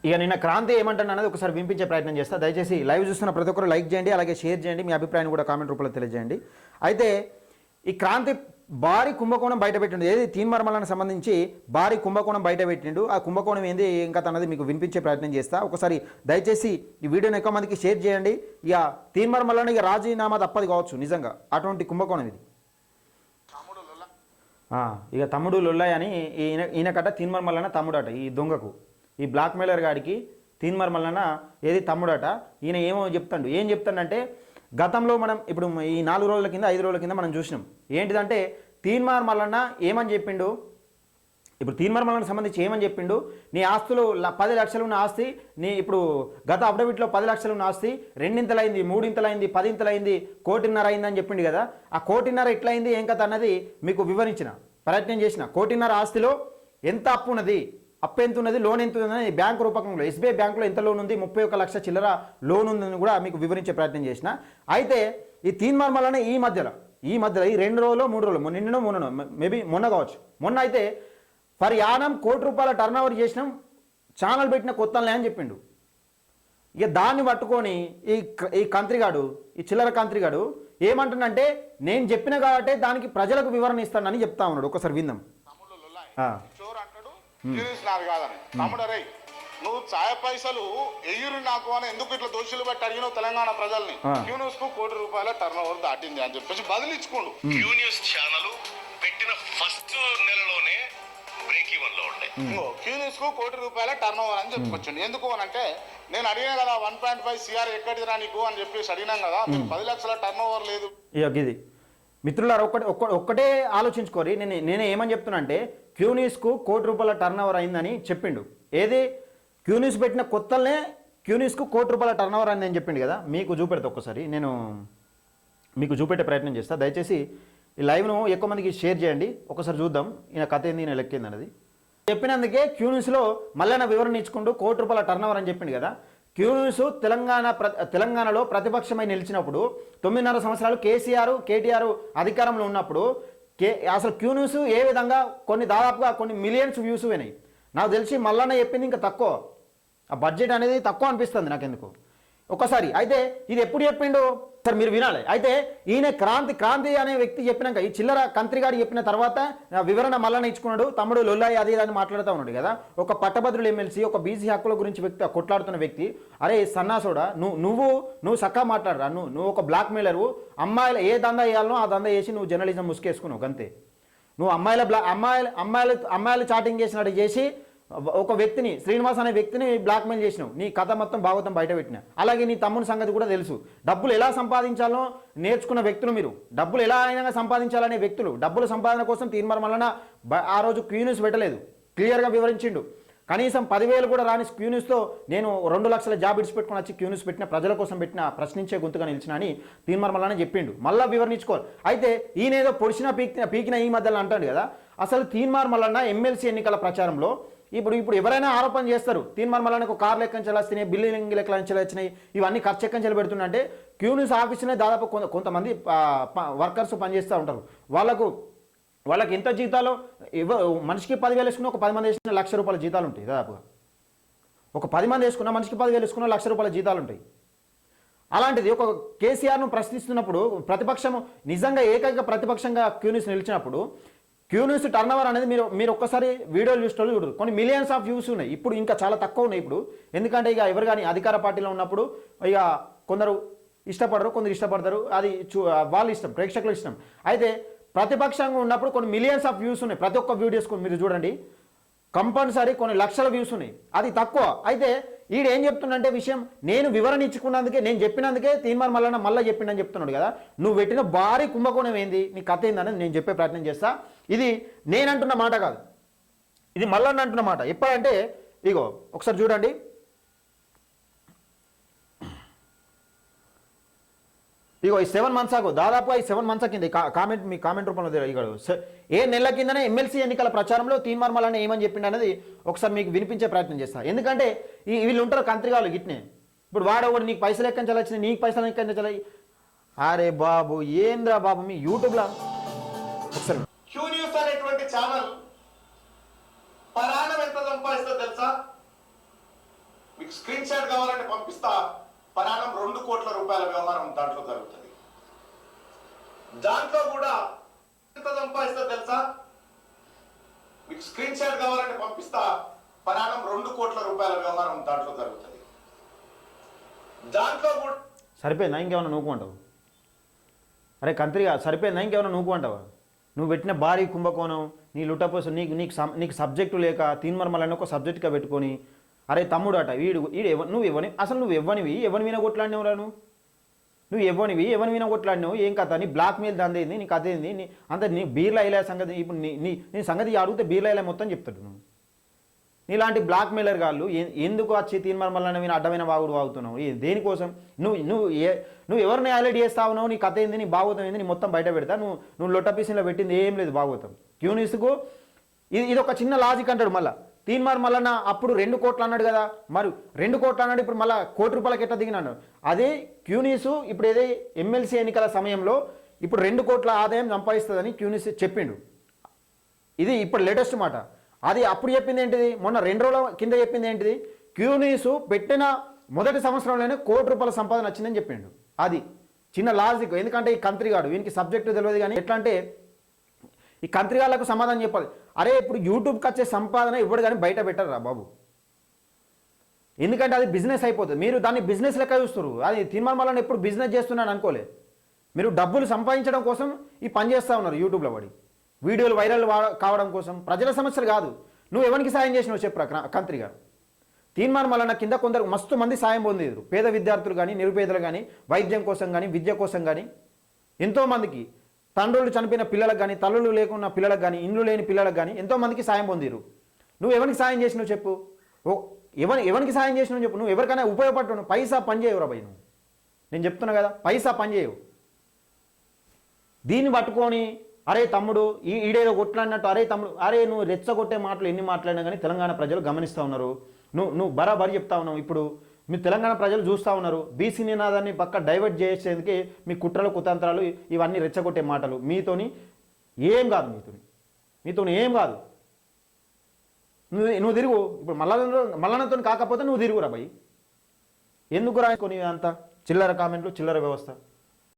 ఇక నిన్న క్రాంతి ఏమంటాను అనేది ఒకసారి వినిపించే ప్రయత్నం చేస్తా. దయచేసి లైవ్ చూస్తున్న ప్రతి ఒక్కరు లైక్ చేయండి, అలాగే షేర్ చేయండి, మీ అభిప్రాయాన్ని కూడా కామెంట్ రూపంలో తెలియజేయండి. అయితే ఈ క్రాంతి భారీ కుంభకోణం బయట పెట్టిండు. ఏది తీన్మార్మలకు సంబంధించి భారీ కుంభకోణం బయట పెట్టిండు. ఆ కుంభకోణం ఏంది ఇంకా తనది మీకు వినిపించే ప్రయత్నం చేస్తా. ఒకసారి దయచేసి ఈ వీడియోని ఎక్కువ మందికి షేర్ చేయండి. ఇక తీన్మార్మలను ఇక రాజీనామా తప్పది కావచ్చు, నిజంగా అటువంటి కుంభకోణం ఇది. ఇక తమ్ముడు లొల్లయ్య అని ఈయనకట తీన్మార్మలన్న తమ్ముడట, ఈ దొంగకు, ఈ బ్లాక్ మెయిలర్ గాడికి తీన్మార్మలన్న ఏది తమ్ముడట. ఈయన ఏమో చెప్తాడు, ఏం చెప్తాడంటే గతంలో మనం ఇప్పుడు ఈ 4 రోజుల కింద 5 రోజుల కింద మనం చూసినాం. ఏంటిదంటే తీన్మార్మలన్న ఏమని చెప్పిండు, ఇప్పుడు తీన్మార్మలకి సంబంధించి ఏమని చెప్పిండు, నీ ఆస్తులు 10 లక్షలు ఉన్న ఆస్తి నీ ఇప్పుడు గత అఫిడవిట్లో 10 లక్షలు ఉన్న ఆస్తి 2 అయింది, 3 అయింది, 10 అయింది, 1.5 కోటి అయిందని చెప్పిండు కదా. ఆ 1.5 కోటి ఎట్లయింది ఏం కథ అన్నది మీకు వివరించిన ప్రయత్నం చేసిన. 1.5 కోటి ఆస్తిలో ఎంత అప్పు ఉన్నది, అప్పు ఎంత ఉన్నది, లోన్ ఎంత ఉందని బ్యాంకు రూపకంలో ఎస్బీఐ బ్యాంకులో ఎంత లోన్ ఉంది, 31 లక్ష చిల్లర లోన్ ఉందని కూడా మీకు వివరించే ప్రయత్నం చేసిన. అయితే ఈ తీన్మార్మలనే ఈ మధ్యలో ఈ 2 రోజులు 3 రోజులు నిన్ననో మొన్ననో మేబీ మొన్న కావచ్చు, మొన్న అయితే ఫర్ యానం 1 కోటి రూపాయల టర్న్ ఓవర్ చేసినాం, ఛానల్ పెట్టిన కొత్తలే అని చెప్పిండు. ఇక దాన్ని పట్టుకొని ఈ కంత్రిగాడు, ఈ చిల్లర కంత్రిగాడు ఏమంటుండంటే నేను చెప్పిన కాబట్టి దానికి ప్రజలకు వివరణ ఇస్తానని చెప్తా ఉన్నాడు. ఒకసారి విందాం. తమ్ముడరే నువ్వు ఛాయ పైసలు ఎయ్యురు నాకు అని ఎందుకు ఇట్లా దోషులు బట్టి అడిగినావు తెలంగాణ ప్రజల్ని? క్యూ న్యూస్ కు 1 కోటి రూపాయల టర్న్ ఓవర్ దాటింది అని చెప్పేసి బదిలించుకోండు. క్యూ న్యూస్ ఛానల్ పెట్టిన ఫస్ట్ నెలలోనే బ్రేక్ ఈవెన్ లో ఉండే. క్యూ న్యూస్ కు 1 కోటి రూపాయల టర్న్ ఓవర్ అని చెప్పుకొచ్చింది. ఎందుకు అని అంటే నేను అడిగినా కదా 1.5 CR ఎక్కడిదిరా నీకు అని చెప్పేసి అడిగినాం కదా, 10 లక్షల టర్న్ ఓవర్ లేదు. ఇది మిత్రులారా ఒక్కటే ఆలోచించుకోరి. నేనే ఏమని చెప్తున్నా అంటే క్యూ న్యూస్కు 1 కోటి రూపాయల టర్న్ ఓవర్ అయిందని చెప్పిండు. ఏది క్యూ న్యూస్ పెట్టిన కొత్తలనే క్యూ న్యూస్కు 1 కోటి రూపాయల టర్న్ ఓవర్ అయిందని చెప్పిండు కదా. మీకు చూపెడతా, ఒక్కసారి నేను మీకు చూపెట్టే ప్రయత్నం చేస్తా. దయచేసి ఈ లైవ్ను ఎక్కువ మందికి షేర్ చేయండి. ఒకసారి చూద్దాం ఈయన కథ ఏంది, ఈయన లెక్కింది అనేది. చెప్పినందుకే క్యూ న్యూస్లో మళ్ళీ వివరణ ఇచ్చుకుంటూ 1 కోటి రూపాయల టర్న్ ఓవర్ అని చెప్పిండు కదా. క్యూ న్యూస్ తెలంగాణలో ప్రతిపక్షమై నిలిచినప్పుడు 9.5 సంవత్సరాలు కేటీఆర్ అధికారంలో ఉన్నప్పుడు అసలు క్యూ న్యూస్ ఏ విధంగా దాదాపుగా కొన్ని మిలియన్స్ వ్యూస్ పోయినాయి. నాకు తెలిసి మళ్ళీ చెప్పింది ఇంకా తక్కువ, ఆ బడ్జెట్ అనేది తక్కువ అనిపిస్తుంది నాకెందుకు ఒకసారి. అయితే ఇది ఎప్పుడు చెప్పిండు సార్ మీరు వినాలి. అయితే ఈయన క్రాంతి అనే వ్యక్తి చెప్పినాక ఈ చిల్లర కంత్రిగాడి చెప్పిన తర్వాత వివరణ మళ్ళీ ఇచ్చుకున్నాడు. తమ్ముడు లొల్లాయి అది అని మాట్లాడుతూ ఉన్నాడు కదా. ఒక పట్టభద్రులు ఎమ్మెల్సీ, ఒక బీసీ హక్కుల గురించి వ్యక్తి కొట్లాడుతున్న వ్యక్తి, అరే సన్నాసోడా నువ్వు సక్కా మాట్లాడరా, నువ్వు ఒక బ్లాక్ మెయిలరు, అమ్మాయిలు ఏ దందా వేయాలనో ఆ దందా చేసి నువ్వు జర్నలిజం ముసుకేసుకున్నావు అంతే. నువ్వు అమ్మాయిలు చాటింగ్ చేసినట్టు చేసి ఒక వ్యక్తిని, శ్రీనివాస్ అనే వ్యక్తిని బ్లాక్మెయిల్ చేసినావు. నీ కథ మొత్తం భాగవతం బయట పెట్టినా. అలాగే నీ తమ్ముని సంగతి కూడా తెలుసు. డబ్బులు ఎలా సంపాదించాలో నేర్చుకున్న వ్యక్తులు మీరు. డబ్బులు ఎలా అయినా సంపాదించాలనే వ్యక్తులు. డబ్బుల సంపాదన కోసం తీన్మార్మలన ఆ రోజు క్యూ న్యూస్ పెట్టలేదు, క్లియర్గా వివరించిండు. కనీసం 10,000 కూడా రాని క్యూ న్యూస్తో నేను 2 లక్షల జాబ్ ఇడిచిపెట్టుకుని వచ్చి క్యూ న్యూస్ పెట్టిన, ప్రజల కోసం పెట్టిన, ప్రశ్నించే గొంతుగా నిలిచిన అని తీన్మార్మలనే చెప్పిండు. మళ్ళీ వివరించుకోవాలి. అయితే ఈయనేదో పొడిచిన పీకిన ఈ మధ్యలో అంటాడు కదా. అసలు తీన్మార్మలన్న ఎమ్మెల్సీ ఎన్నికల ప్రచారంలో ఇప్పుడు ఎవరైనా ఆరోపణ చేస్తారు, తీన్మార్మలనకు ఒక కార్ లెక్కన వస్తున్నాయి, బిల్డింగ్ లెక్కలు వచ్చినాయి, ఇవన్నీ ఖర్చు ఎక్కని పెడుతుంటే క్యూ న్యూస్ ఆఫీసునే దాదాపు కొంతమంది వర్కర్స్ పనిచేస్తూ ఉంటారు. వాళ్ళకి ఎంత జీతాలు మనిషికి 10,000 వేసుకున్న, ఒక 10 మంది వేసుకున్న ₹1,00,000 జీతాలు ఉంటాయి. దాదాపుగా ఒక 10 మంది వేసుకున్న, మనిషికి 10,000 వేసుకున్న ₹1,00,000 జీతాలు ఉంటాయి. అలాంటిది ఒక కేసీఆర్ను ప్రశ్నిస్తున్నప్పుడు ప్రతిపక్షం నిజంగా ఏకైక ప్రతిపక్షంగా క్యూ న్యూస్ నిలిచినప్పుడు క్యూ న్యూస్ టర్న్ ఓవర్ అనేది మీరు ఒక్కసారి వీడియోలు చూడరు. కొన్ని మిలియన్స్ ఆఫ్ వ్యూస్ ఉన్నాయి. ఇప్పుడు ఇంకా చాలా తక్కువ ఉన్నాయి ఇప్పుడు. ఎందుకంటే ఇక ఎవరు కానీ అధికార పార్టీలో ఉన్నప్పుడు ఇక కొందరు ఇష్టపడరు, కొందరు ఇష్టపడతారు, అది వాళ్ళ ఇష్టం, ప్రేక్షకుల ఇష్టం. అయితే ప్రతిపక్షంగా ఉన్నప్పుడు కొన్ని మిలియన్స్ ఆఫ్ వ్యూస్ ఉన్నాయి. ప్రతి ఒక్క వీడియోస్ మీరు చూడండి, కంపల్సరీ కొన్ని లక్షల వ్యూస్ ఉన్నాయి. అది తక్కువ. అయితే ఈడు ఏం చెప్తుండంటే విషయం, నేను వివరణ ఇచ్చుకున్నందుకే, నేను చెప్పినందుకే తీన్మార్మలన మళ్ళీ చెప్పిండని చెప్తున్నాడు కదా. నువ్వు పెట్టిన భారీ కుంభకోణం ఏంది, నీ కథ ఏందనేది నేను చెప్పే ప్రయత్నం చేస్తా. ఇది నేనంటున్న మాట కాదు, ఇది మల్లన్న అంటున్న మాట. ఎప్పుడంటే ఇగో ఒకసారి చూడండి. ఇగో ఈ 7 months ఆగో, దాదాపుగా ఈ 7 months కింద మీ కామెంట్ రూపంలో ఇగో 7 నెలల కిందనే ఎమ్మెల్సీ ఎన్నికల ప్రచారంలో తీన్మార్మలన ఏమని చెప్పిండు అనేది ఒకసారి మీకు వినిపించే ప్రయత్నం చేస్తాను. ఎందుకంటే వీళ్ళు ఉంటారు కంత్రిగాళ్ళు గిట్నే. ఇప్పుడు వాడేవాడు నీకు పైసలు ఎక్కడి వచ్చినాయి, నీకు పైసలు ఎక్కడి చల్లాయి. అరే బాబు ఏంద్రా బాబు మీ యూట్యూబ్లో ఒకసారి క్యూ న్యూస్ అనేటువంటి ఛానల్ పరాణం ఎంత సంపాదిస్తుందో తెలుసా? మీకు స్క్రీన్ షాట్ కావాలంటే పంపిస్తా. పరాణం 2 కోట్ల రూపాయల వ్యవహారం దాంట్లో జరుగుతుంది. దాంట్లో కూడా ఎంత సంపాదిస్తా తెలుసా? మీకు స్క్రీన్ షాట్ కావాలంటే పంపిస్తా. పరాణం 2 కోట్ల రూపాయల వ్యవహారం దాంట్లో జరుగుతుంది. దాంట్లో కూడా సరిపోయిందా ఇంకేమైనా నూకుంటావు? అరే కంత్రిగా సరిపోయిందా ఇంకేమైనా నూకుంటావా? నువ్వు పెట్టిన భారీ కుంభకోణం, నీ లుట్టపోసం, నీకు సబ్జెక్టు లేక తీన్మర్మలని ఒక సబ్జెక్ట్గా పెట్టుకొని, అరే తమ్ముడు అట నువ్వు ఇవ్వని, అసలు నువ్వు ఇవ్వనివి ఎవరి మీద కొట్లాడినవురా? నువ్వు ఇవ్వనివి ఎవరి మీద కొట్లాడినావు? ఏం కథ? నీ బ్లాక్ మెయిల్ దందేంది? నీ కథ ఏంది? నీ బీర్లా ఇలా సంగతి, ఇప్పుడు నీ సంగతి అడిగితే బీర్లా ఇలా మొత్తం చెప్తాడు. నువ్వు నీలాంటి బ్లాక్ మెయిలర్ గాళ్ళు ఎందుకు వచ్చి తీన్మర్మలని మీద అడ్డమైన వాగుడు వాగుతున్నావు? దేనికోసం? నువ్వు ఎవరిని హైలైట్ చేస్తా ఉన్నావు? నీ కథ ఏంది? నీ భాగవతం ఏంది? నీ మొత్తం బయట పెడతా. నువ్వు లొట్టపీసీలో పెట్టింది ఏం లేదు భాగవతం. క్యూనిస్కు ఇది ఒక చిన్న లాజిక్ అంటాడు. మళ్ళీ తీన్మర్మలన్న అప్పుడు 2 కోట్లు అన్నాడు కదా, మరి 2 కోట్లు అన్నాడు, ఇప్పుడు మళ్ళీ ₹1 కోటి ఎట్లా దిగినాడు? అదే క్యూనిస్ ఇప్పుడు ఏదే ఎమ్మెల్సీ ఎన్నికల సమయంలో ఇప్పుడు 2 కోట్ల ఆదాయం సంపాదిస్తుందని క్యూనిస్ చెప్పిండు. ఇది ఇప్పుడు లేటెస్ట్ మాట. అది అప్పుడు చెప్పింది ఏంటిది? మొన్న 2 రోజుల కింద చెప్పింది ఏంటిది? క్యూనిస్ పెట్టిన మొదటి సంవత్సరంలోనే ₹1 కోటి సంపాదన వచ్చిందని చెప్పిండు. అది చిన్న లాజిక్. ఎందుకంటే ఈ కంత్రిగాడు వీనికి సబ్జెక్టు తెలియదు. కానీ ఎట్లా అంటే ఈ కంత్రిగాళ్ళకు సమాధానం చెప్పాలి. అరే ఇప్పుడు యూట్యూబ్కి వచ్చే సంపాదన ఇవ్వడు కానీ బయట పెట్టరా బాబు. ఎందుకంటే అది బిజినెస్ అయిపోతుంది. మీరు దాన్ని బిజినెస్ లెక్క చూస్తారు. అది తీన్మర్మలని ఎప్పుడు బిజినెస్ చేస్తున్నాను అనుకోలే. మీరు డబ్బులు సంపాదించడం కోసం ఈ పని చేస్తూ ఉన్నారు. యూట్యూబ్లో పడి వీడియోలు వైరల్ కావడం కోసం. ప్రజల సమస్యలు కాదు. నువ్వు ఎవరికి సాయం చేసినావు చెప్పరా కంత్రిగా? తీన్మర్మలన్న కింద కొందరు మస్తు మంది సాయం పొందేరు. పేద విద్యార్థులు కానీ, నిరుపేదలు కానీ, వైద్యం కోసం కానీ, విద్య కోసం కానీ, ఎంతోమందికి తండ్రులు చనిపోయిన పిల్లలకు కానీ, తల్లులు లేకున్న పిల్లలకు కానీ, ఇండ్లు లేని పిల్లలకు కానీ ఎంతోమందికి సాయం పొందిరు. నువ్వు ఎవరికి సాయం చేసినావు చెప్పు? ఎవరికి సాయం చేసినావు చెప్పు? నువ్వు ఎవరికైనా ఉపయోగపడ్డావు? పైసా పని చేయవురా భయ్. నువ్వు నేను చెప్తున్నా కదా, పైసా పని చేయవు. దీన్ని పట్టుకొని అరే తమ్ముడు ఈడేదో కొట్లాడినట్టు, అరే తమ్ముడు, అరే నువ్వు రెచ్చగొట్టే మాటలు ఎన్ని మాట్లాడినా కానీ తెలంగాణ ప్రజలు గమనిస్తూ ఉన్నారు. నువ్వు బరాబరి చెప్తా ఉన్నావు. ఇప్పుడు మీ తెలంగాణ ప్రజలు చూస్తూ ఉన్నారు. బీసీ నినాదాన్ని పక్క డైవర్ట్ చేసేందుకే మీ కుట్రలు కుతంత్రాలు ఇవన్నీ రెచ్చగొట్టే మాటలు. మీతోని ఏం కాదు. మీతోని ఏం కాదు. నువ్వు తిరుగు. ఇప్పుడు మల్లన్నతో కాకపోతే నువ్వు తిరుగురా భయ్. ఎందుకు రాసుకొని అంత చిల్లర కామెంట్లు, చిల్లర వ్యవస్థ?